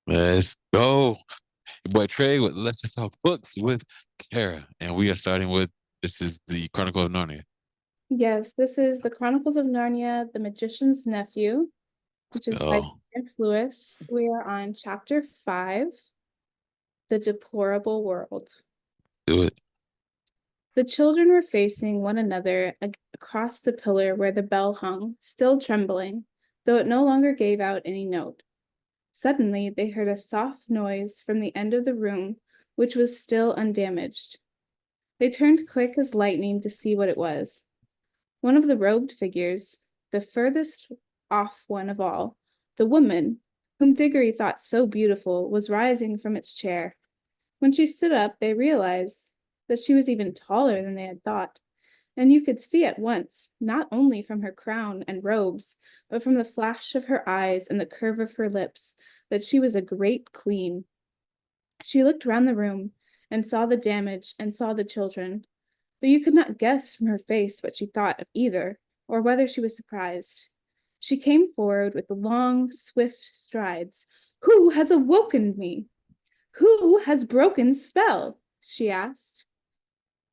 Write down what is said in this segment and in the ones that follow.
Let's go. Your boy Trey with Let's Just Talk Books with Kara. And we are starting with this is the Chronicle of Narnia. Yes, this is The Chronicles of Narnia, The Magician's Nephew, which is by Oh, Clarence Lewis. We are on chapter 5, The Deplorable World. do it. The children were facing one another across the pillar where the bell hung, still trembling, though it no longer gave out any note. Suddenly, they heard a soft noise from the end of the room, which was still undamaged. They turned quick as lightning to see what it was. One of the robed figures, the furthest off one of all, the woman, whom Diggory thought so beautiful, was rising from its chair. When she stood up, they realized that she was even taller than they had thought, and you could see at once, not only from her crown and robes, but from the flash of her eyes and the curve of her lips, that she was a great queen. She looked round the room and saw the damage and saw the children, but you could not guess from her face what she thought of either, or whether she was surprised. She came forward with long, swift strides. "Who has awoken me? Who has broken spell?" she asked.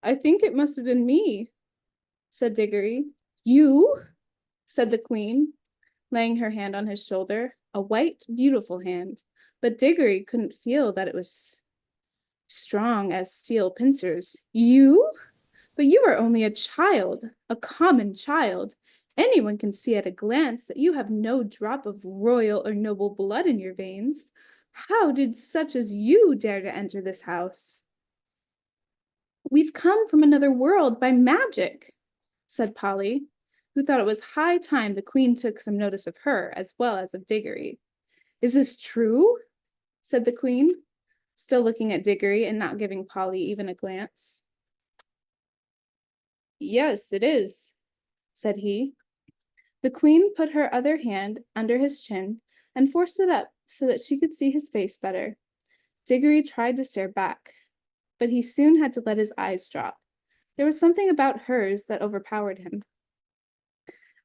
"I think it must have been me," said Diggory. "You?" said the queen, laying her hand on his shoulder, a white, beautiful hand, but Diggory couldn't feel that it was strong as steel pincers. "You? But you are only a child, a common child. Anyone can see at a glance that you have no drop of royal or noble blood in your veins. How did such as you dare to enter this house?" "We've come from another world by magic," said Polly, who thought it was high time the queen took some notice of her as well as of Diggory. "Is this true?" said the queen, still looking at Diggory and not giving Polly even a glance. "Yes, it is," said he. The queen put her other hand under his chin and forced it up so that she could see his face better. Diggory tried to stare back, but he soon had to let his eyes drop. There was something about hers that overpowered him.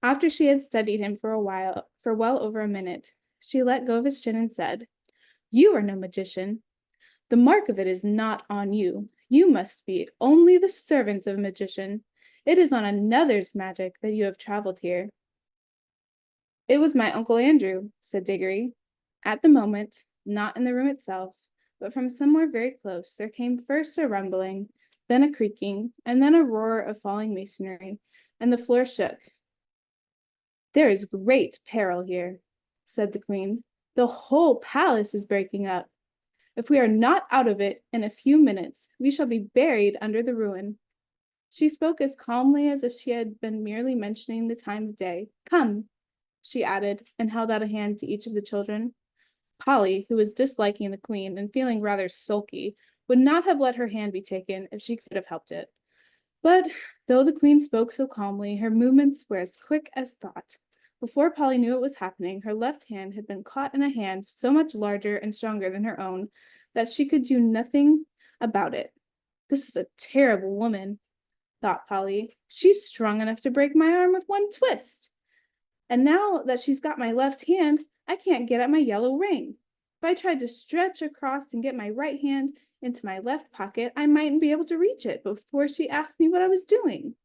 After she had studied him for a while, for well over a minute, she let go of his chin and said, "You are no magician. The mark of it is not on you. You must be only the servant of a magician. It is on another's magic that you have traveled here." "It was my Uncle Andrew," said Diggory. At the moment, not in the room itself, but from somewhere very close, there came first a rumbling, then a creaking, and then a roar of falling masonry, and the floor shook. "There is great peril here," said the queen. "The whole palace is breaking up. If we are not out of it in a few minutes, we shall be buried under the ruin." She spoke as calmly as if she had been merely mentioning the time of day. "Come," she added, and held out a hand to each of the children. Polly, who was disliking the queen and feeling rather sulky, would not have let her hand be taken if she could have helped it. But though the queen spoke so calmly, her movements were as quick as thought. Before Polly knew what was happening, her left hand had been caught in a hand so much larger and stronger than her own that she could do nothing about it. "This is a terrible woman," thought Polly. "She's strong enough to break my arm with one twist. And now that she's got my left hand, I can't get at my yellow ring. If I tried to stretch across and get my right hand into my left pocket, I mightn't be able to reach it before she asked me what I was doing.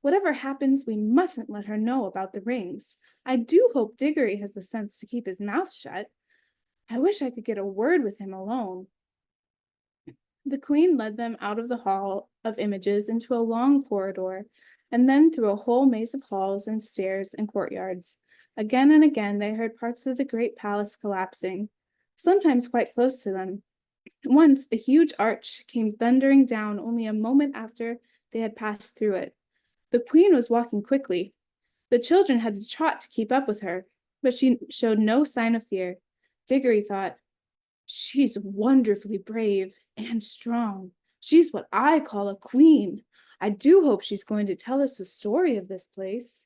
Whatever happens, we mustn't let her know about the rings. I do hope Diggory has the sense to keep his mouth shut. I wish I could get a word with him alone." The queen led them out of the hall of images into a long corridor, and then through a whole maze of halls and stairs and courtyards. Again and again they heard parts of the great palace collapsing, sometimes quite close to them. Once a huge arch came thundering down only a moment after they had passed through it. The queen was walking quickly. The children had to trot to keep up with her, but she showed no sign of fear. Diggory thought, "She's wonderfully brave and strong. She's what I call a queen. I do hope she's going to tell us the story of this place."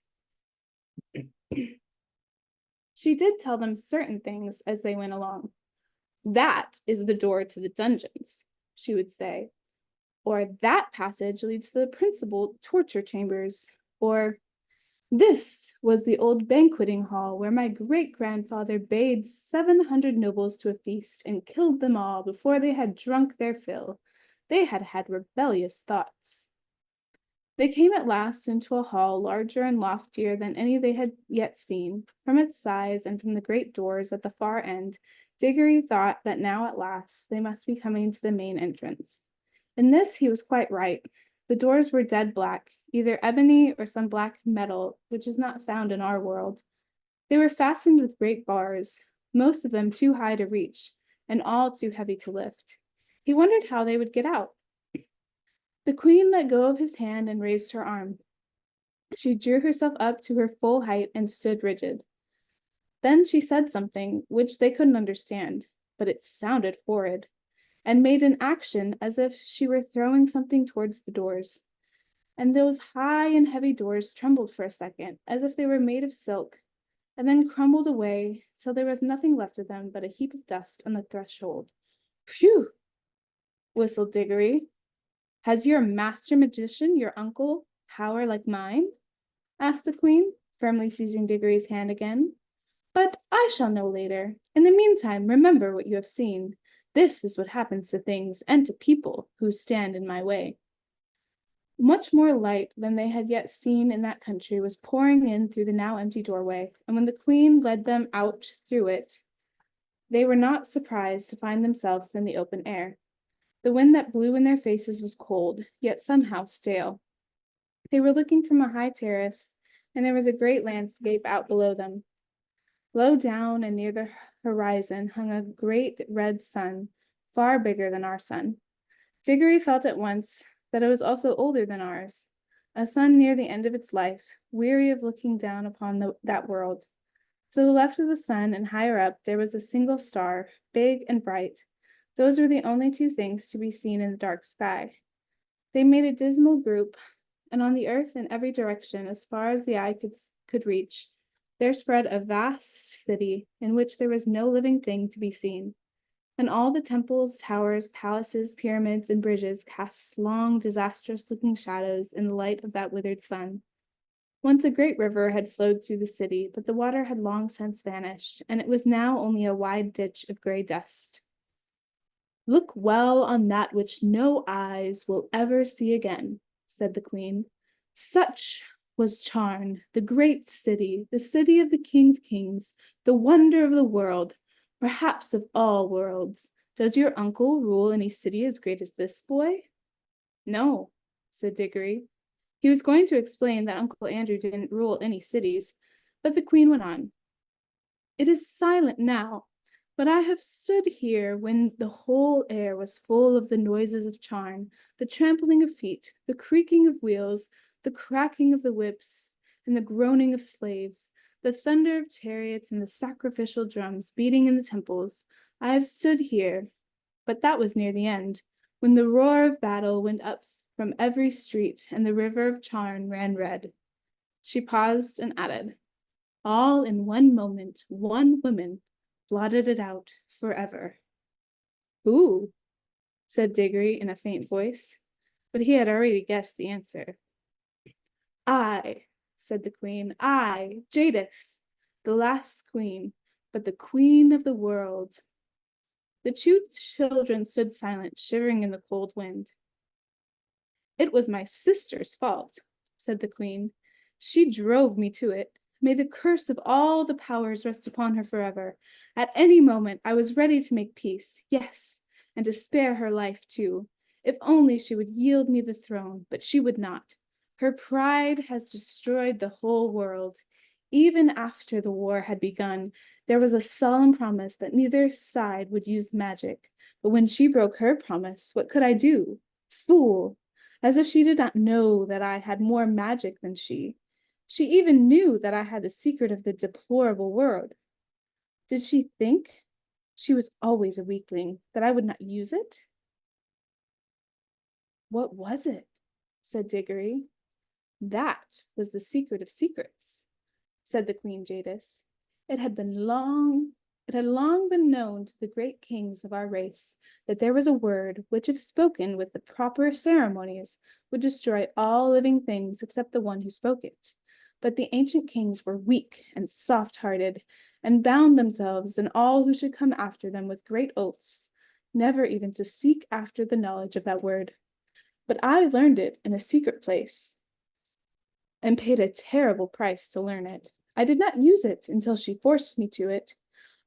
She did tell them certain things as they went along. "That is the door to the dungeons," she would say, or "that passage leads to the principal torture chambers," or This was the old banqueting hall where my great-grandfather bade 700 nobles to a feast and killed them all before they had drunk their fill. They had had rebellious thoughts. They came at last into a hall larger and loftier than any they had yet seen. From its size and from the great doors at the far end, Diggory thought that now at last they must be coming to the main entrance. In this he was quite right. The doors were dead black, either ebony or some black metal, which is not found in our world. They were fastened with great bars, most of them too high to reach, and all too heavy to lift. He wondered how they would get out. The queen let go of his hand and raised her arm. She drew herself up to her full height and stood rigid. Then she said something which they couldn't understand, but it sounded horrid, and made an action as if she were throwing something towards the doors. And those high and heavy doors trembled for a second, as if they were made of silk, and then crumbled away till there was nothing left of them but a heap of dust on the threshold. Phew! Whistled Diggory. Has your master magician, your uncle, power like mine? Asked the queen, firmly seizing Diggory's hand again. But I shall know later. In the meantime, remember what you have seen. This is what happens to things and to people who stand in my way. Much more light than they had yet seen in that country was pouring in through the now empty doorway, and when the queen led them out through it, they were not surprised to find themselves in the open air. The wind that blew in their faces was cold, yet somehow stale. They were looking from a high terrace, and there was a great landscape out below them. Low down and near the horizon hung a great red sun, far bigger than our sun. Diggory felt at once that it was also older than ours, a sun near the end of its life, weary of looking down upon that world. To the left of the sun and higher up there was a single star, big and bright. Those were the only two things to be seen in the dark sky. They made a dismal group, and on the earth in every direction, as far as the eye could reach, there spread a vast city in which there was no living thing to be seen. And all the temples, towers, palaces, pyramids, and bridges cast long, disastrous-looking shadows in the light of that withered sun. Once a great river had flowed through the city, but the water had long since vanished, and it was now only a wide ditch of gray dust. Look well on that which no eyes will ever see again, said the queen. Such was Charn, the great city, the city of the King of Kings, the wonder of the world, perhaps of all worlds. Does your uncle rule any city as great as this, boy? No, said Diggory. He was going to explain that Uncle Andrew didn't rule any cities, but the queen went on. It is silent now, but I have stood here when the whole air was full of the noises of Charn, the trampling of feet, the creaking of wheels, the cracking of the whips, and the groaning of slaves, the thunder of chariots and the sacrificial drums beating in the temples. I have stood here, but that was near the end, when the roar of battle went up from every street and the river of Charn ran red. She paused and added, all in one moment, one woman blotted it out forever. Who? Said Diggory in a faint voice, but he had already guessed the answer. I, said the queen, I, Jadis, the last queen, but the queen of the world. The two children stood silent, shivering in the cold wind. It was my sister's fault, said the queen. She drove me to it. May the curse of all the powers rest upon her forever. At any moment I was ready to make peace, yes, and to spare her life too, if only she would yield me the throne, but she would not. Her pride has destroyed the whole world. Even after the war had begun, there was a solemn promise that neither side would use magic. But when she broke her promise, what could I do? Fool! As if she did not know that I had more magic than she. She even knew that I had the secret of the deplorable word. Did she think she was always a weakling, that I would not use it? What was it? Said Diggory. That was the secret of secrets, said the Queen Jadis. It had long been known to the great kings of our race that there was a word which, if spoken with the proper ceremonies, would destroy all living things except the one who spoke it. But the ancient kings were weak and soft-hearted, and bound themselves and all who should come after them with great oaths, never even to seek after the knowledge of that word. But I learned it in a secret place, and paid a terrible price to learn it. I did not use it until she forced me to it.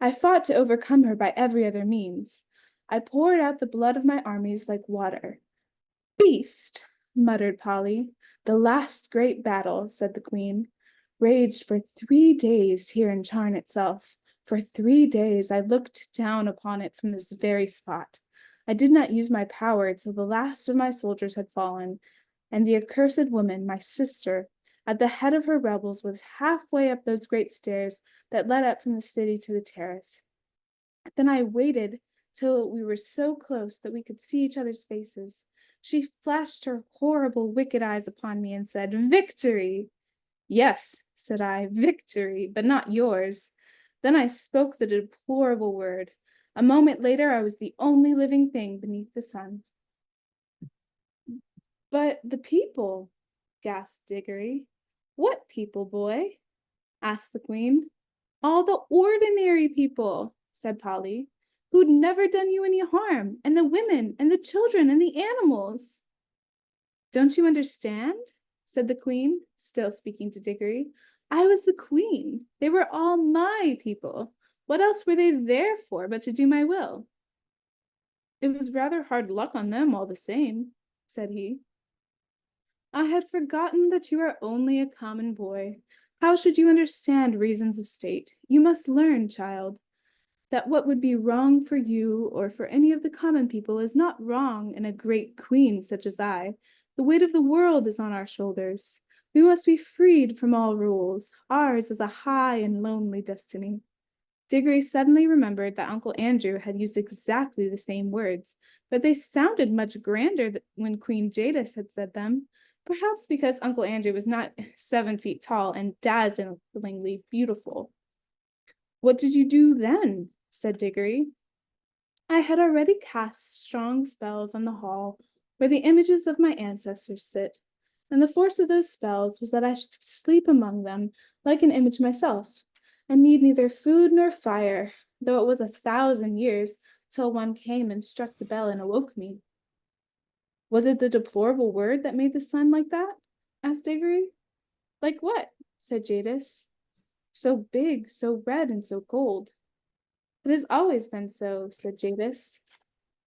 I fought to overcome her by every other means. I poured out the blood of my armies like water. Beast, muttered Polly. The last great battle, said the queen, raged for 3 days here in Charn itself. For 3 days I looked down upon it from this very spot. I did not use my power till the last of my soldiers had fallen, and the accursed woman, my sister, at the head of her rebels, was halfway up those great stairs that led up from the city to the terrace. Then I waited till we were so close that we could see each other's faces. She flashed her horrible, wicked eyes upon me and said, "Victory!" "Yes," said I, "victory, but not yours." Then I spoke the deplorable word. A moment later, I was the only living thing beneath the sun. "But the people," gasped Diggory. "What people, boy?" asked the queen. "All the ordinary people," said Polly, "who'd never done you any harm, and the women, and the children, and the animals." "Don't you understand?" said the queen, still speaking to Diggory. "I was the queen. They were all my people. What else were they there for but to do my will?" "It was rather hard luck on them all the same," said he. "I had forgotten that you are only a common boy. How should you understand reasons of state? You must learn, child, that what would be wrong for you or for any of the common people is not wrong in a great queen such as I. The weight of the world is on our shoulders. We must be freed from all rules. Ours is a high and lonely destiny." Diggory suddenly remembered that Uncle Andrew had used exactly the same words, but they sounded much grander when Queen Jadis had said them, perhaps because Uncle Andrew was not 7 feet tall and dazzlingly beautiful. "What did you do then?" said Diggory. "I had already cast strong spells on the hall where the images of my ancestors sit, and the force of those spells was that I should sleep among them like an image myself, and need neither food nor fire, though it was 1,000 years till one came and struck the bell and awoke me." "Was it the deplorable word that made the sun like that?" asked Diggory. "Like what?" said Jadis. "So big, so red, and so cold." "It has always been so," said Jadis,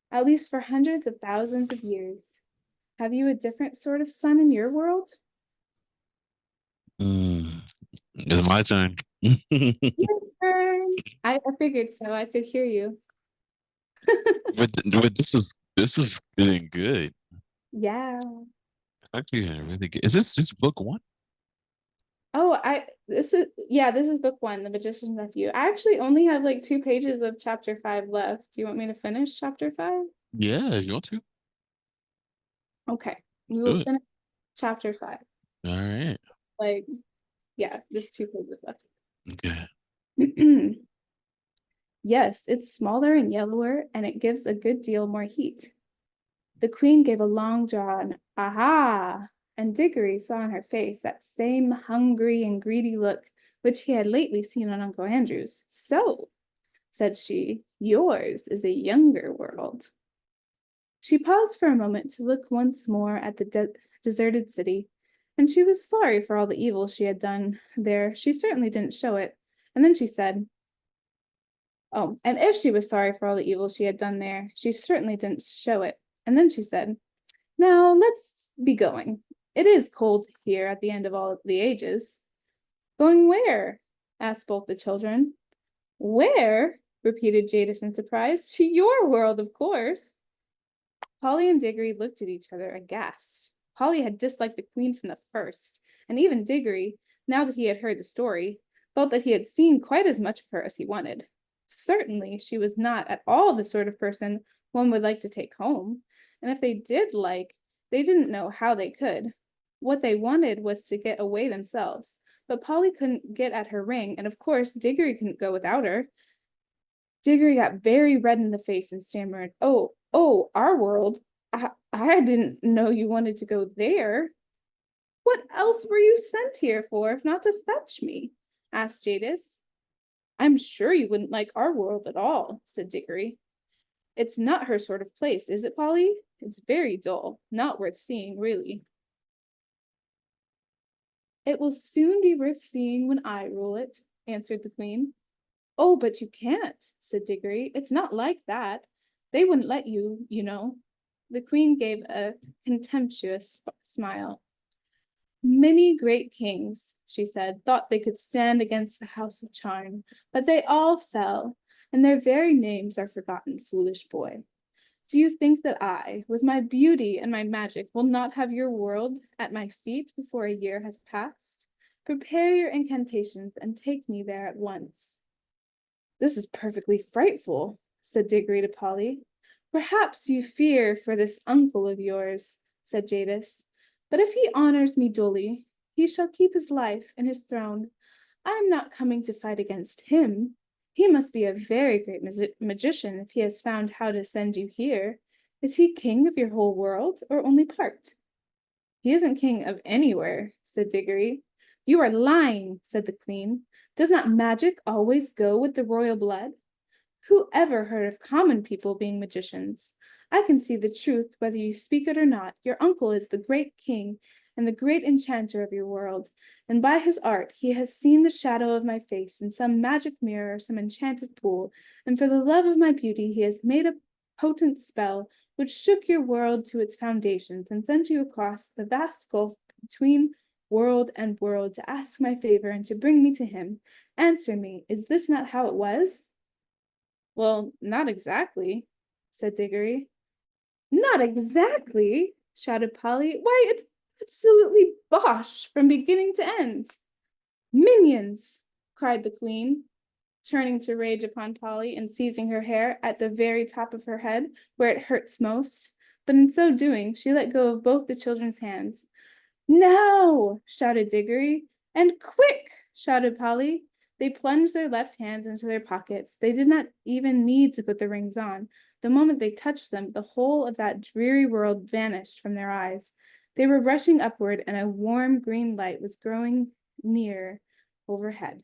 "at least for hundreds of thousands of years. Have you a different sort of sun in your world?" Mm, it's my turn. Your turn. I figured so. I could hear you. But this is getting good. Yeah. Actually, getting really good. Is this just book one? Oh, this is book one, The Magician's Nephew. I actually only have like 2 pages of chapter 5 left. Do you want me to finish chapter 5? Yeah, if you want to Okay. We will do it. finish chapter 5. All right. Like, yeah, just 2 pages left. Okay. "Yes, it's smaller and yellower, and it gives a good deal more heat." The queen gave a long drawn "Aha!" and Diggory saw on her face that same hungry and greedy look which he had lately seen on Uncle Andrew's. "So," said she, "yours is a younger world." She paused for a moment to look once more at the deserted city, and she was sorry for all the evil she had done there. She certainly didn't show it. And then she said, "Oh, and if she was sorry for all the evil she had done there, she certainly didn't show it." And then she said, "Now let's be going. It is cold here at the end of all the ages." "Going where?" asked both the children. "Where?" repeated Jadis in surprise. "To your world, of course." Polly and Diggory looked at each other aghast. Polly had disliked the queen from the first, and even Diggory, now that he had heard the story, felt that he had seen quite as much of her as he wanted. Certainly, she was not at all the sort of person one would like to take home, and if they did like, they didn't know how they could. What they wanted was to get away themselves, but Polly couldn't get at her ring, and of course Diggory couldn't go without her. Diggory got very red in the face and stammered, "Oh, our world? I didn't know you wanted to go there." What else were you sent here for if not to fetch me? Asked Jadis. I'm sure you wouldn't like our world at all, said Diggory. It's not her sort of place, is it, Polly? It's very dull, not worth seeing, really. It will soon be worth seeing when I rule it, answered the Queen. Oh, but you can't, said Diggory. It's not like that. They wouldn't let you, you know. The Queen gave a contemptuous smile. Many great kings, she said, thought they could stand against the House of Charm, but they all fell, and their very names are forgotten, foolish boy. Do you think that I, with my beauty and my magic, will not have your world at my feet before a year has passed? Prepare your incantations and take me there at once. This is perfectly frightful, said Diggory to Polly. Perhaps you fear for this uncle of yours, said Jadis. But if he honors me duly, he shall keep his life and his throne. I am not coming to fight against him. He must be a very great magician if he has found how to send you here. Is he king of your whole world, or only part? He isn't king of anywhere, said Diggory. You are lying, said the Queen. Does not magic always go with the royal blood? Who ever heard of common people being magicians? I can see the truth whether you speak it or not. Your uncle is the great king and the great enchanter of your world, and by his art he has seen the shadow of my face in some magic mirror or some enchanted pool, and for the love of my beauty he has made a potent spell which shook your world to its foundations and sent you across the vast gulf between world and world to ask my favor and to bring me to him. Answer me, is this not how it was? Well, not exactly, said Diggory. Not exactly, shouted Polly. Why, it's absolutely bosh from beginning to end. Minions, cried the Queen, turning to rage upon Polly and seizing her hair at the very top of her head, where it hurts most. But in so doing, she let go of both the children's hands. Now, shouted Diggory. And quick, shouted Polly. They plunged their left hands into their pockets. They did not even need to put the rings on. The moment they touched them, the whole of that dreary world vanished from their eyes. They were rushing upward, and a warm green light was growing near overhead.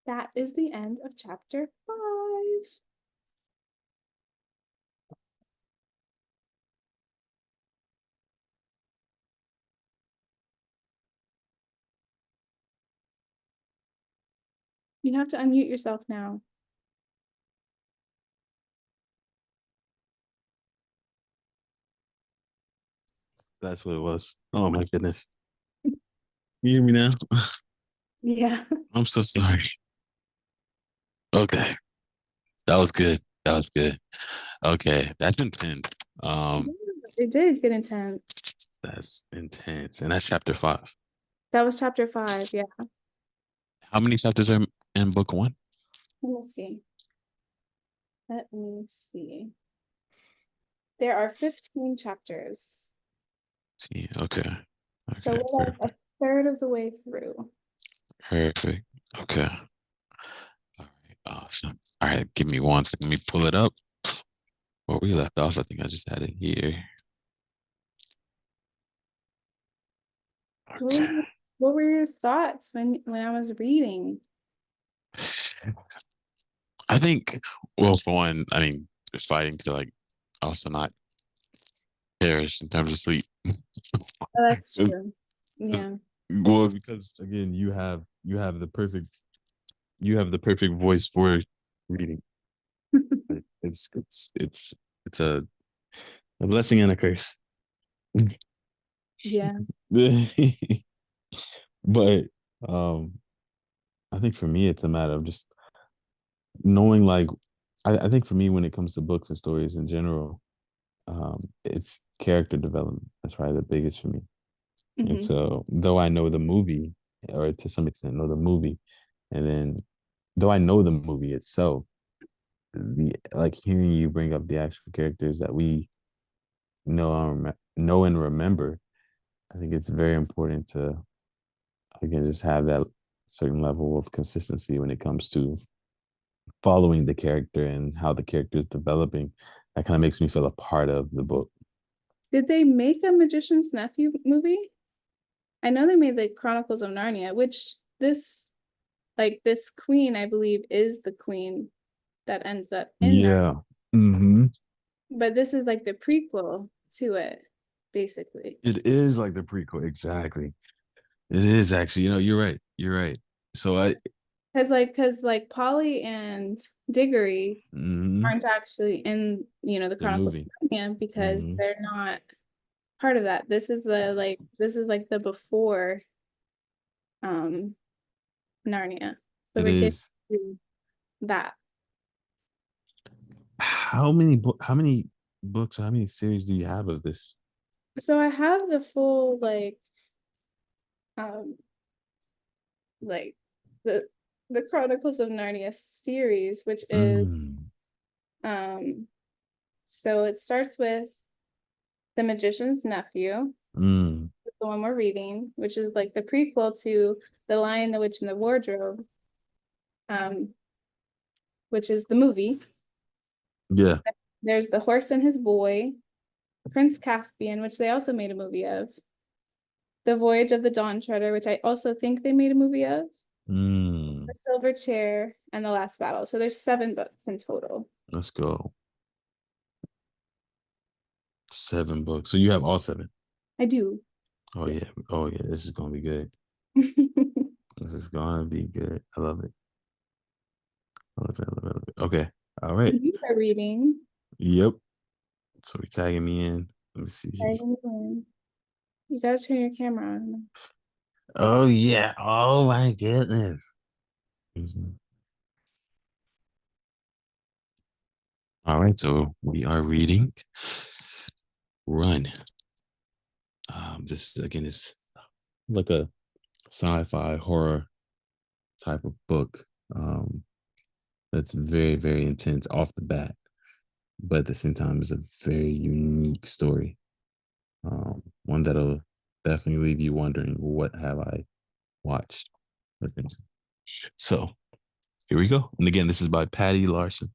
That is the end of chapter 5. You have to unmute yourself now. That's what it was. Oh my goodness. You hear me now? Yeah. I'm so sorry. Okay. That was good. That was good. Okay. That's intense. Um, It did get intense. that's intense. And that's chapter 5. That was chapter 5. Yeah. How many chapters are in book 1? Let me see. Let me see. There are 15 chapters. See, okay. So Okay. we're like a third of the way through. Perfect. Okay. All right. Awesome. All right. Give me one second. Let me pull it up. Where we left off, I think I just had it here. What Okay. were, what were your thoughts when I was reading? I think, well, for one, I mean, fighting to like also not perish in terms of sleep. Oh, that's true. Yeah. Well, because again, you have the perfect voice for reading. It's a blessing and a curse. Yeah. But um I think for me it's a matter of just knowing like I think for me when it comes to books and stories in general, it's character development. That's probably the biggest for me. And Hmm. so though I know the movie, or to some extent know the movie, and then though I know the movie itself, the like hearing you bring up the actual characters that we know and remember, I think it's very important to again just have that certain level of consistency when it comes to following the character and how the character is developing. That kind of makes me feel a part of the book. Did they make a Magician's Nephew movie? I know they made the Chronicles of Narnia, which this queen, I believe, is the queen that ends up in Narnia. Yeah. Mm-hmm. But this is like the prequel to it, basically. It is like the prequel, exactly. It is actually. You're right. You're right. So Because Polly and Diggory mhm, aren't actually in, the the Chronicles movie. of Narnia because Hmm. they're not part of that. This is the before um Narnia. So It they did is. do that. How many books, how many series do you have of this? So I have the full um like the Chronicles of Narnia series, which is Mm, um so it starts with The Magician's Nephew, mm, the one we're reading, which is like the prequel to The Lion, the Witch, and the Wardrobe, um, which is the movie. yeah. There's The Horse and His Boy, Prince Caspian, which they also made a movie of, The Voyage of the Dawn Treader, which I also think they made a movie of, The Mm, Silver Chair, and The Last Battle. So there's 7 books in total. let's go. 7 books. So you have all 7. I do. Oh Yes. yeah. Oh yeah. This is gonna be good. This is gonna be good. I love it. I love it. I love it. I love it. Okay. All right. You are reading. Yep. So we tagging me in. Let me see. You gotta turn your camera on. Oh yeah. Oh my goodness. Mhm. All right. So we are reading Run. This again is like a sci-fi horror type of book. That's very, very intense off the bat, but at the same time is a very unique story. One that'll definitely leave you wondering, what have I watched? So here we go. And again, this is by Patty Larson.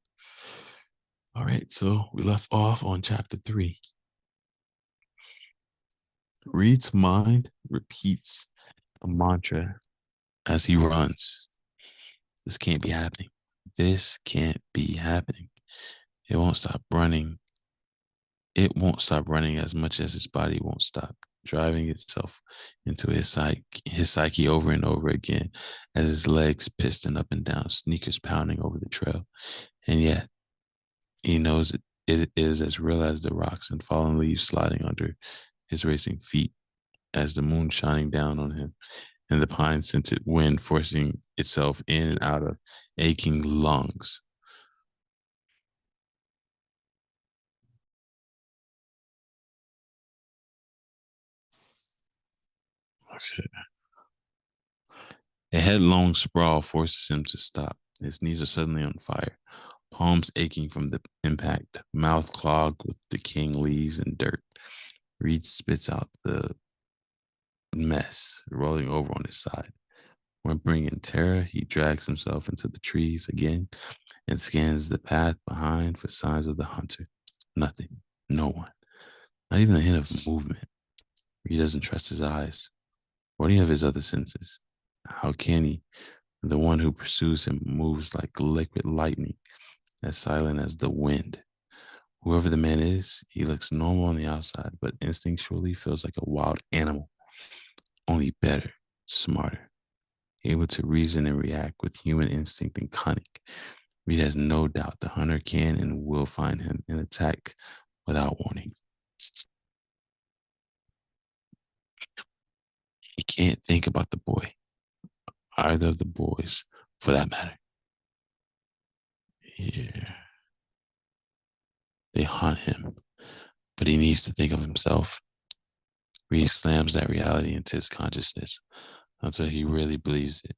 All right, so we left off on chapter 3. Reed's mind repeats a mantra as he runs. This can't be happening. This can't be happening. It won't stop running. It won't stop running as much as his body won't stop driving itself into his psyche over and over again as his legs piston up and down, sneakers pounding over the trail. And yet he knows it is as real as the rocks and fallen leaves sliding under his racing feet, as the moon shining down on him and the pine scented wind forcing itself in and out of aching lungs. A headlong sprawl forces him to stop. His knees are suddenly on fire, palms aching from the impact, mouth clogged with decaying leaves and dirt. Reed spits out the mess, rolling over on his side. Whimpering in terror, he drags himself into the trees again and scans the path behind for signs of the hunter. Nothing. No one. Not even a hint of movement. He doesn't trust his eyes or any of his other senses. How can he? The one who pursues him moves like liquid lightning, as silent as the wind. Whoever the man is, he looks normal on the outside, but instinctually feels like a wild animal, only better, smarter, able to reason and react with human instinct and cunning. Reed has no doubt the hunter can and will find him and attack without warning. He can't think about the boy, either of the boys, for that matter. Here, they hunt him, but he needs to think of himself. Reed slams that reality into his consciousness until he really believes it.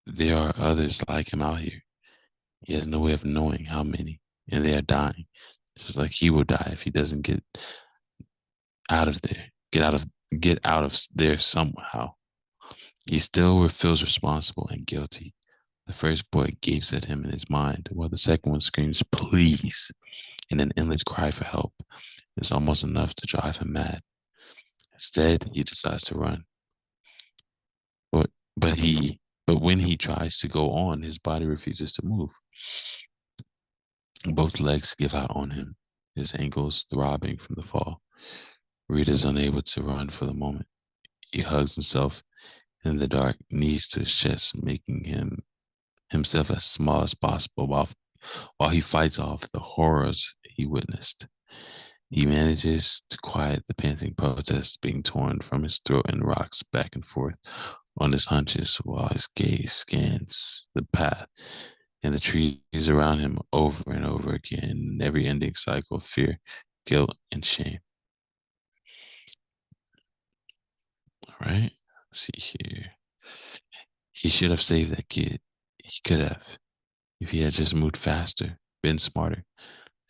There are others like him out here. He has no way of knowing how many, and they are dying, just like he will die if he doesn't get out of there, get out of there somehow. He still feels responsible and guilty, The first boy gapes at him in his mind, while the second one screams, "Please!" in an endless cry for help. It's almost enough to drive him mad. Instead, he decides to run. But but when he tries to go on, his body refuses to move. Both legs give out on him, his ankles throbbing from the fall. Reed is unable to run for the moment. He hugs himself in the dark, knees to his chest, making himself as small as possible while he fights off the horrors he witnessed. He manages to quiet the panting protest being torn from his throat and rocks back and forth on his hunches while his gaze scans the path and the trees around him over and over again, never ending cycle of fear, guilt, and shame. All right, let's see here. He should have saved that kid. He could have. If he had just moved faster, been smarter.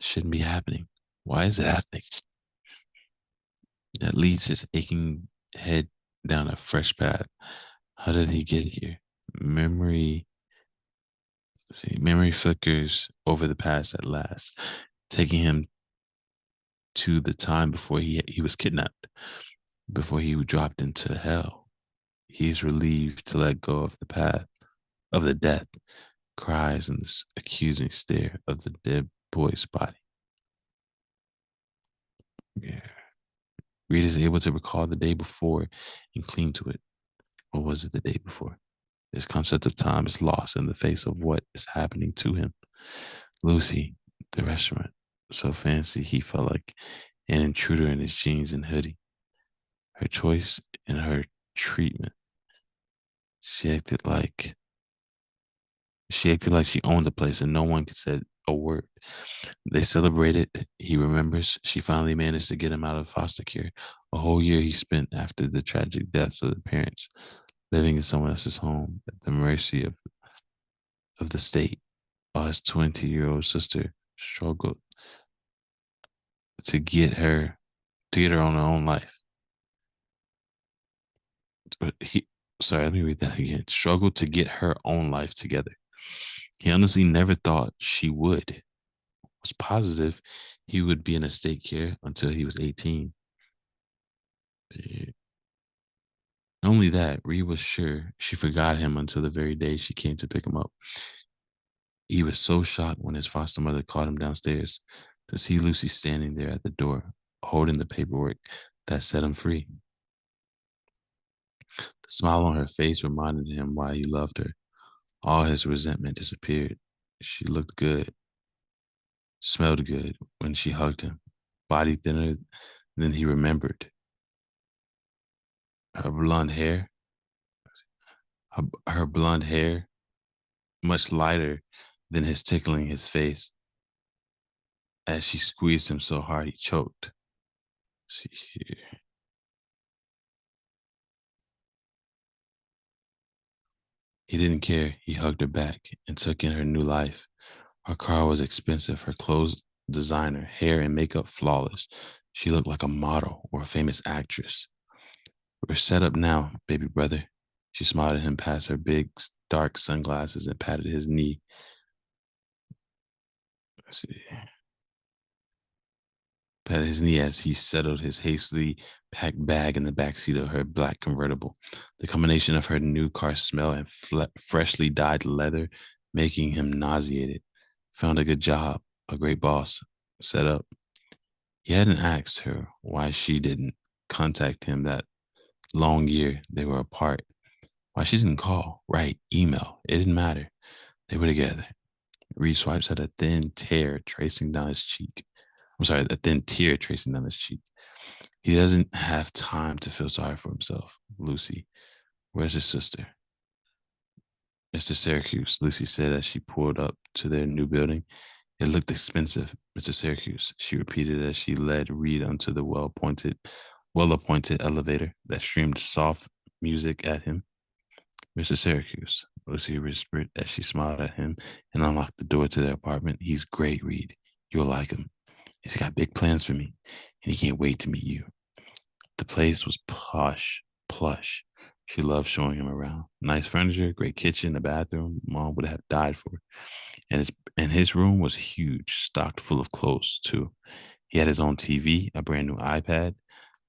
It shouldn't be happening. Why is it happening? That leads his aching head down a fresh path. How did he get here? Memory, memory flickers over the past at last, taking him to the time before he was kidnapped, before he dropped into hell. He's relieved to let go of the path of the death, cries and the accusing stare of the dead boy's body. Yeah. Reed is able to recall the day before and cling to it. Or was it the day before? His concept of time is lost in the face of what is happening to him. Lucy, the restaurant, so fancy he felt like an intruder in his jeans and hoodie. Her choice and her treatment. She acted like she owned the place and no one could say a word. They celebrated. He remembers she finally managed to get him out of foster care. A whole year he spent after the tragic deaths of the parents, living in someone else's home at the mercy of the state, while his 20-year-old sister struggled to get her on her own life. He sorry, let me read that again. Struggled to get her own life together. He honestly never thought she would. Was positive he would be in a state care until he was 18. Not only that, Ree was sure she forgot him until the very day she came to pick him up. He was so shocked when his foster mother called him downstairs to see Lucy standing there at the door, holding the paperwork that set him free. The smile on her face reminded him why he loved her. All his resentment disappeared. She looked good, smelled good when she hugged him, body thinner than he remembered. Her blonde hair, her blonde hair, much lighter than his tickling his face. As she squeezed him so hard he choked. See here. He didn't care. He hugged her back and took in her new life. Her car was expensive, her clothes designer, hair and makeup flawless. She looked like a model or a famous actress. We're set up now, baby brother. She smiled at him past her big, dark sunglasses and patted his knee. Let's see. Patted his knee as he settled his hastily packed bag in the backseat of her black convertible. The combination of her new car smell and freshly dyed leather making him nauseated. Found a good job, a great boss, set up. He hadn't asked her why she didn't contact him that long year they were apart. Why she didn't call, write, email. It didn't matter. They were together. Reed swipes at a thin tear tracing down his cheek. I'm sorry, a thin tear tracing down his cheek. He doesn't have time to feel sorry for himself. Lucy, where's his sister? Mr. Syracuse, Lucy said as she pulled up to their new building. It looked expensive, Mr. Syracuse, she repeated as she led Reed onto the well-appointed elevator that streamed soft music at him. Mr. Syracuse, Lucy whispered as she smiled at him and unlocked the door to their apartment. He's great, Reed. You'll like him. He's got big plans for me, and he can't wait to meet you. The place was posh, plush, She loved showing him around. Nice furniture, great kitchen, a bathroom. Mom would have died for. And his room was huge, stocked full of clothes too. He had his own TV, a brand new iPad.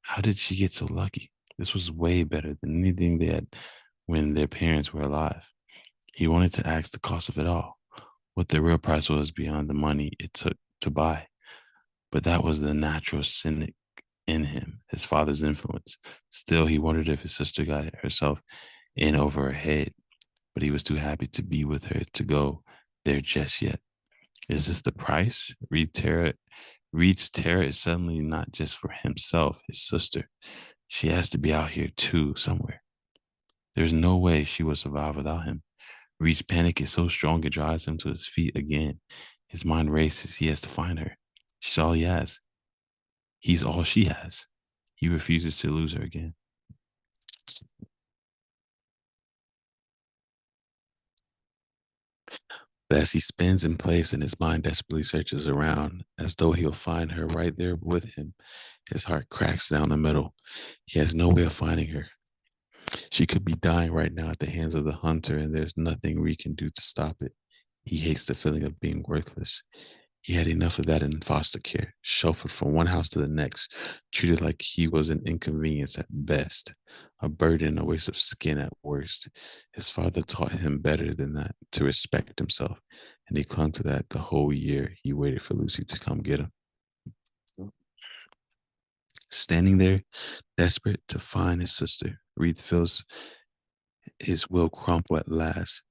How did she get so lucky? This was way better than anything they had when their parents were alive. He wanted to ask the cost of it all, what the real price was beyond the money it took to buy. But that was the natural cynic in him, his father's influence. Still, he wondered if his sister got herself in over her head, but he was too happy to be with her to go there just yet. Is this the price? Reed's terror is suddenly not just for himself, his sister. She has to be out here too, somewhere. There's no way she will survive without him. Reed's panic is so strong it drives him to his feet again. His mind races. He has to find her. She's all he has. He's all she has. He refuses to lose her again. But as he spins in place and his mind desperately searches around, as though he'll find her right there with him, his heart cracks down the middle. He has no way of finding her. She could be dying right now at the hands of the hunter, and there's nothing we can do to stop it. He hates the feeling of being worthless. He had enough of that in foster care, chauffeured from one house to the next, treated like he was an inconvenience at best, a burden, a waste of skin at worst. His father taught him better than that, to respect himself, and he clung to that the whole year he waited for Lucy to come get him. Standing there, desperate to find his sister, Reed feels his will crumple at last,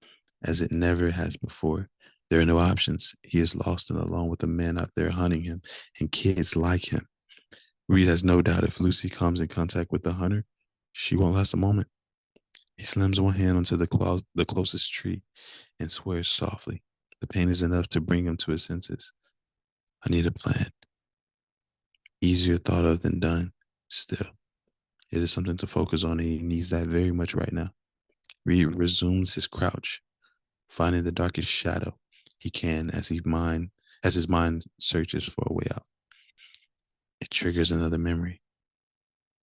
as it never has before. There are no options. He is lost and alone with the men out there hunting him and kids like him. Reed has no doubt if Lucy comes in contact with the hunter, she won't last a moment. He slams one hand onto the closest tree and swears softly. The pain is enough to bring him to his senses. I need a plan. Easier thought of than done. Still, it is something to focus on, and he needs that very much right now. Reed resumes his crouch, finding the darkest shadow he can as his mind searches for a way out. It triggers another memory.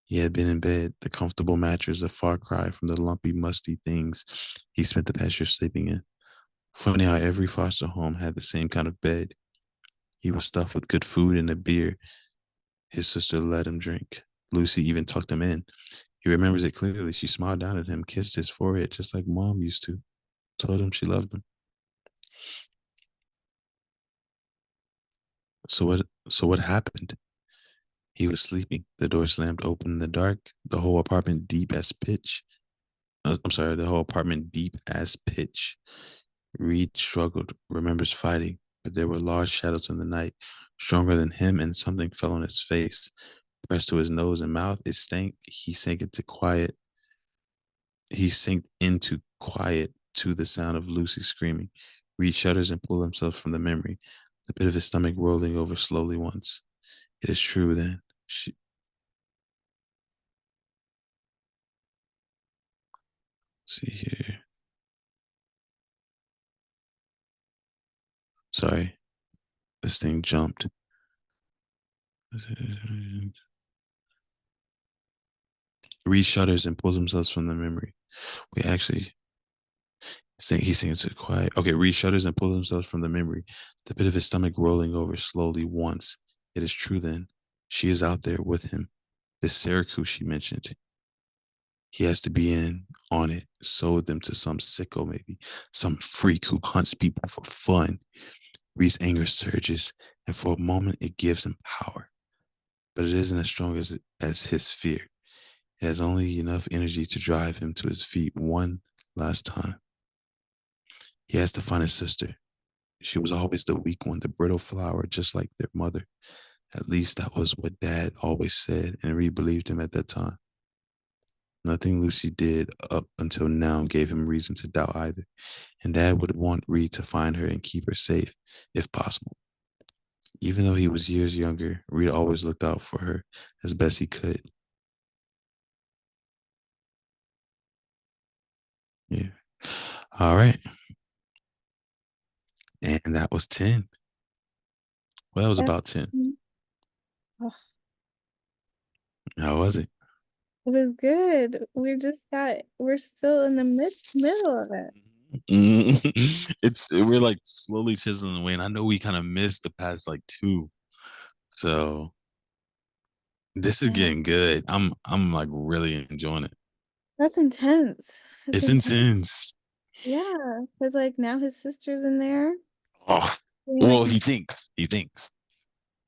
He had been in bed, the comfortable mattress a far cry from the lumpy, musty things he spent the past year sleeping in. Funny how every foster home had the same kind of bed. He was stuffed with good food and a beer his sister let him drink. Lucy even tucked him in. He remembers it clearly. She smiled down at him, kissed his forehead just like Mom used to, told him she loved him. So what happened? He was sleeping. The door slammed open in the dark. The whole apartment deep as pitch. I'm sorry, the whole apartment deep as pitch. Reed struggled, remembers fighting, but there were large shadows in the night, stronger than him, and something fell on his face. Pressed to his nose and mouth, it stank. He sank into quiet. He sank into quiet to the sound of Lucy screaming. Reed shudders and pulls himself from the memory, the pit of his stomach rolling over slowly once. It is true then. See here. Sorry, this thing jumped. Reed shudders and pulls himself from the memory. We actually think he sings it quiet. Okay, Reed shudders and pulls himself from the memory, the pit of his stomach rolling over slowly once. It is true then. She is out there with him. This Syracuse she mentioned. He has to be in on it, sold them to some sicko, maybe, some freak who hunts people for fun. Reed's anger surges, and for a moment it gives him power. But it isn't as strong as his fear. It has only enough energy to drive him to his feet one last time. He has to find his sister. She was always the weak one, the brittle flower, just like their mother. At least that was what Dad always said, and Reed believed him at that time. Nothing Lucy did up until now gave him reason to doubt either, and Dad would want Reed to find her and keep her safe, if possible. Even though he was years younger, Reed always looked out for her as best he could. Yeah. All right. And that was 10. Well, that was Yep. about 10. Mm. Oh, How was it? It was good. We're still in the middle of it. It's we're like slowly chiseling away, and I know we kind of missed the past like two. So this is Yeah. getting good. I'm like really enjoying it. That's intense. It's It's intense. intense. Yeah. Because like now his sister's in there. Oh, Being like well, he thinks. He thinks.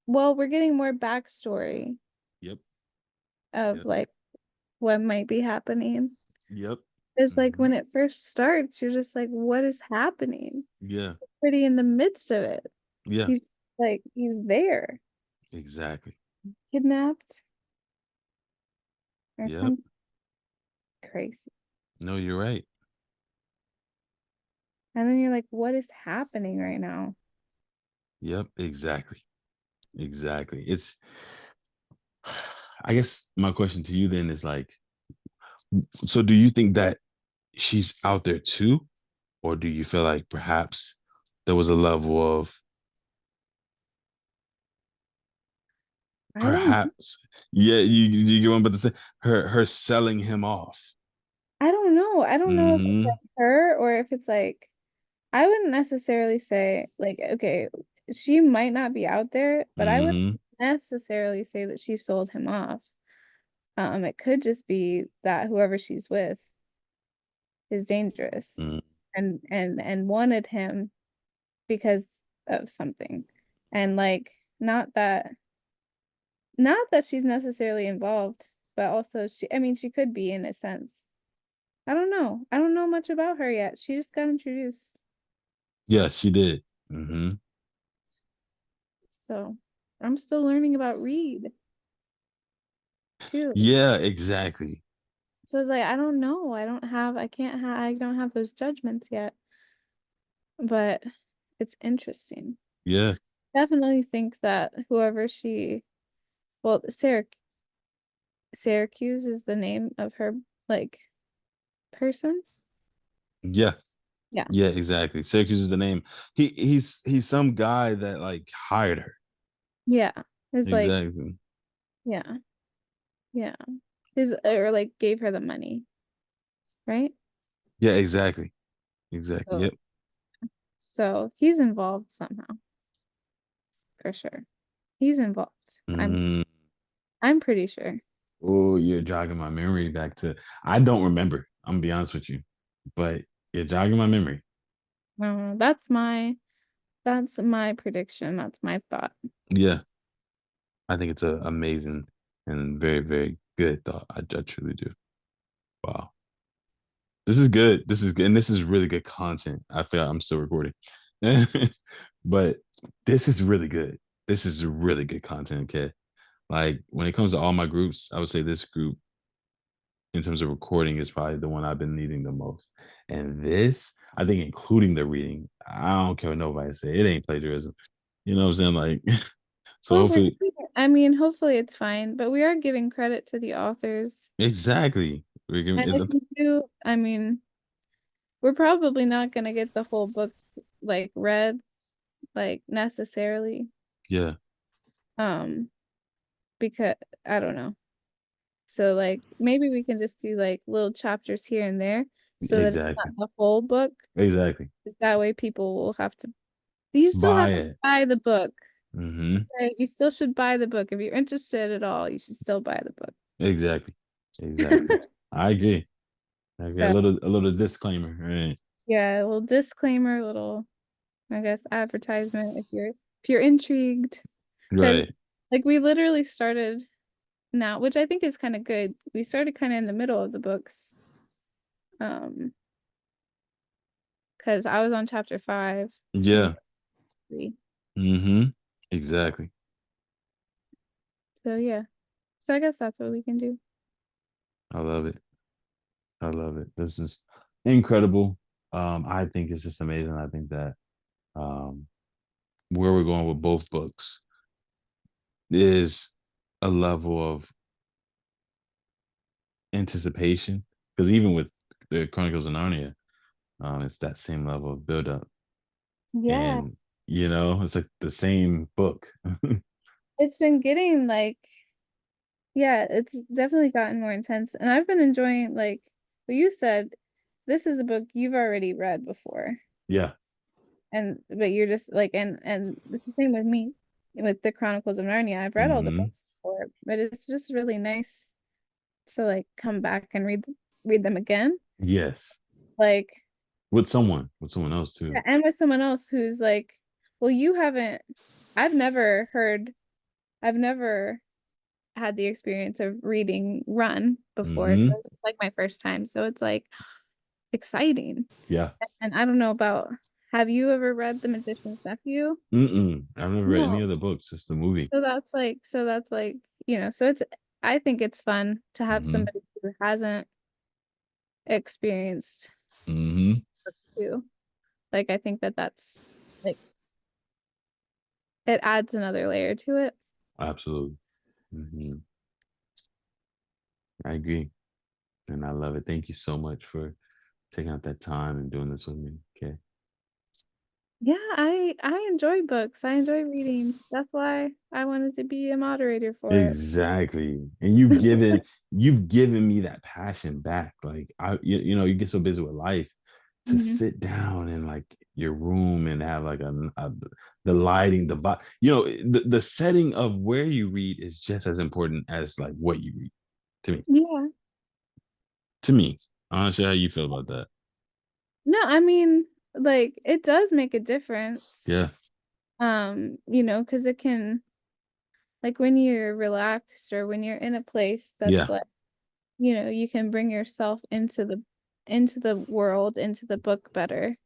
well, we're getting more backstory Yep. of Yep. like what might be happening. Yep. It's like Hmm. when it first starts, you're just like, what is happening? Yeah. Pretty in the midst of it. Yeah. He's like, he's there, Exactly. kidnapped or Yep. some crazy. No, you're right. And then you're like, what is happening right now? Yep. Exactly. Exactly. It's. I guess my question to you then is like, so do you think that she's out there too, or do you feel like perhaps there was a level of I don't perhaps, yeah, you get what I'm about to say, her selling him off. I don't know. I don't know if it's Mm-hmm. like her or if it's like I wouldn't necessarily say like okay, she might not be out there, but I wouldn't Mm-hmm. necessarily say that she sold him off. It could just be that whoever she's with is dangerous Mm-hmm. and wanted him because of something. And like not that she's necessarily involved, but also she I mean she could be in a sense. I don't know. I don't know much about her yet. She just got introduced. Yeah, she did. Mm-hmm. So I'm still learning about Reed too. Yeah, exactly. So it's like I don't know. I don't have those judgments yet. But it's interesting. Yeah. Definitely think that whoever she well, Syracuse is the name of her like person. Yeah. Yeah. Yeah, exactly. Syracuse is the name. He's some guy that like hired her. Yeah. It's like, Exactly. yeah. Yeah. His or like gave her the money, right? Yeah, exactly. Exactly. So Yep. so he's involved somehow, for sure. He's involved. Mm. I'm pretty sure. Oh, you're jogging my memory back to I don't remember. I'm gonna be honest with you. But you're jogging my memory. Uh, that's my prediction. That's my thought. Yeah. I think it's a amazing and very, very good thought. I truly do. Wow. This is good. This is good. And this is really good content. I feel I'm still recording. But this is really good. This is really good content, kid. Like when it comes to all my groups, I would say this group in terms of recording is probably the one I've been needing the most. And this, I think, including the reading, I don't care what nobody say. It ain't plagiarism. You know what I'm saying? Like, so Well, hopefully, I mean, hopefully it's fine, but we are giving credit to the authors. exactly. We're giving, And if you do, I mean, we're probably not gonna get the whole books like read, like necessarily. yeah, Um, because I don't know. So like maybe we can just do like little chapters here and there so that it's not exactly, the whole book. exactly. 'Cause that way people will have to you still have Buy to it. buy the book. Hmm. Okay? You still should buy the book. If you're interested at all, you should still buy the book. Exactly, exactly. I agree. I agree. So A little disclaimer, right? yeah, a little disclaimer, little I guess advertisement if you're intrigued. Because Right. like we literally started now, which I think is kind of good. We started kind of in the middle of the books. Um, because I was on chapter 5 and you Yeah. 3. Hmm. So Exactly. so yeah. So I guess that's what we can do. I love it. I love it. This is incredible. I think it's just amazing. I think that um, where we're going with both books is a level of anticipation. Because even with the Chronicles of Narnia, it's that same level of buildup. Yeah. And, you know, it's like the same book. It's been getting like Yeah, it's definitely gotten more intense. And I've been enjoying like what you said, this is a book you've already read before. Yeah. And but you're just like and it's the same with me with the Chronicles of Narnia. I've read all the Hmm. books before, but it's just really nice to like come back and read them again. Yes. Like With someone else too. yeah, and with someone else who's like, well, you haven't I've never heard I've never had the experience of reading Run before, so Hmm. it's like my first time. So it's like exciting. Yeah. And I don't know about have you ever read The Magician's Nephew? Mm-mm. I've never read any No. of the books, just the movie. So that's like, so it's I think it's fun to have Hmm. somebody who hasn't experienced Hmm. books too. Like I think that that's like it adds another layer to it. Absolutely. Hmm. I agree. And I love it. Thank you so much for taking out that time and doing this with me. Okay. Yeah, I enjoy books. I enjoy reading. That's why I wanted to be a moderator for it. Exactly. And you've given me that passion back. Like you know, you get so busy with life to Mhm. sit down in like your room and have like the lighting, the vibe. You know, the setting of where you read is just as important as like what you read to me. Yeah. To me. Honestly, how you feel about that? No, I mean, like it does make a difference. Yeah. Because it can like when you're relaxed or when you're in a place that's Yeah. like, you can bring yourself into the world, into the book better.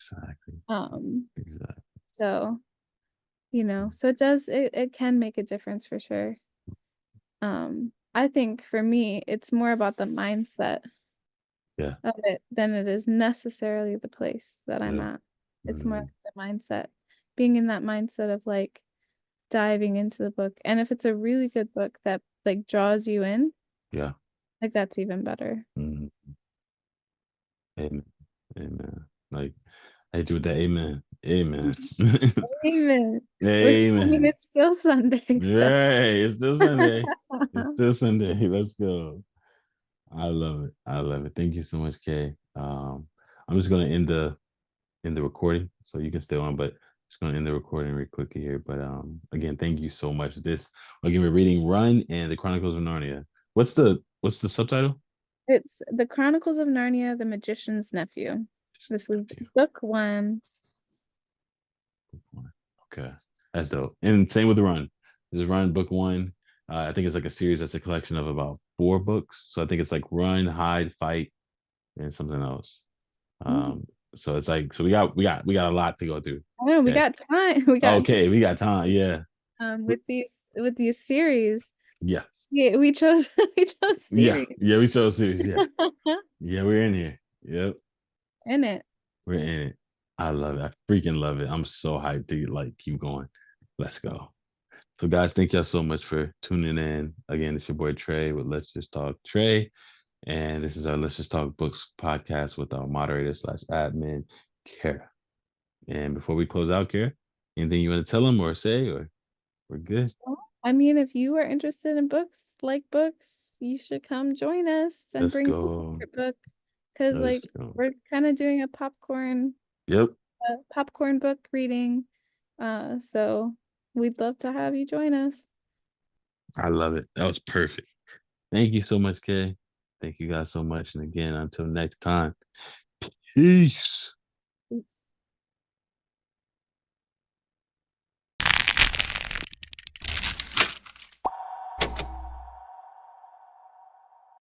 Exactly. Um, Exactly. so, so it can make a difference for sure. I think for me, it's more about the mindset Yeah. of it than it is necessarily the place that I'm Yeah. at. It's more Hmm. like the mindset, being in that mindset of like diving into the book. And if it's a really good book that like draws you in, Yeah. like that's even better. Hmm. Amen. Amen. Like I do with that. Amen. Amen. Even which I mean Amen. it's still Sunday, so Right. It's still Sunday. It's still Sunday. Let's go. I love it. I love it. Thank you so much, Kay. I'm just gonna end the recording so you can stay on, but just gonna end the recording real quickly here. But again, thank you so much. Again, we're reading Run and the Chronicles of Narnia. What's the subtitle? it's The Chronicles of Narnia, The Magician's Nephew. This is book one. Okay, that's dope. And same with the Run. There's a Run book one. I think it's like a series that's a collection of about four books. So I think it's like Run, Hide, Fight, and something else. Mm. Um, so it's like we got a lot to go through. I know we Okay. got time. We got time. Okay, we got time. Yeah. With these series. Yeah. Yeah, we chose we chose Yeah. series Yeah. We so serious. Yeah. Yeah, we're in here. Yep. in it. We're in it. I love it. I freaking love it. I'm so hyped to like keep going. Let's go. So, guys, thank y'all so much for tuning in. Again, it's your boy Trey with Let's Just Talk Trey. And this is our Let's Just Talk Books podcast with our moderator slash admin, Kara. And before we close out, Kara, anything you want to tell them or say, or we're good? Well, I mean, if you are interested in books, like books, you should come join us and Let's bring your go. favorite book because Let's like go. we're kind of doing a Yep. popcorn book reading. So we'd love to have you join us. I love it. That was perfect. Thank you so much, Kay. Thank you guys so much. And again, until next time, peace.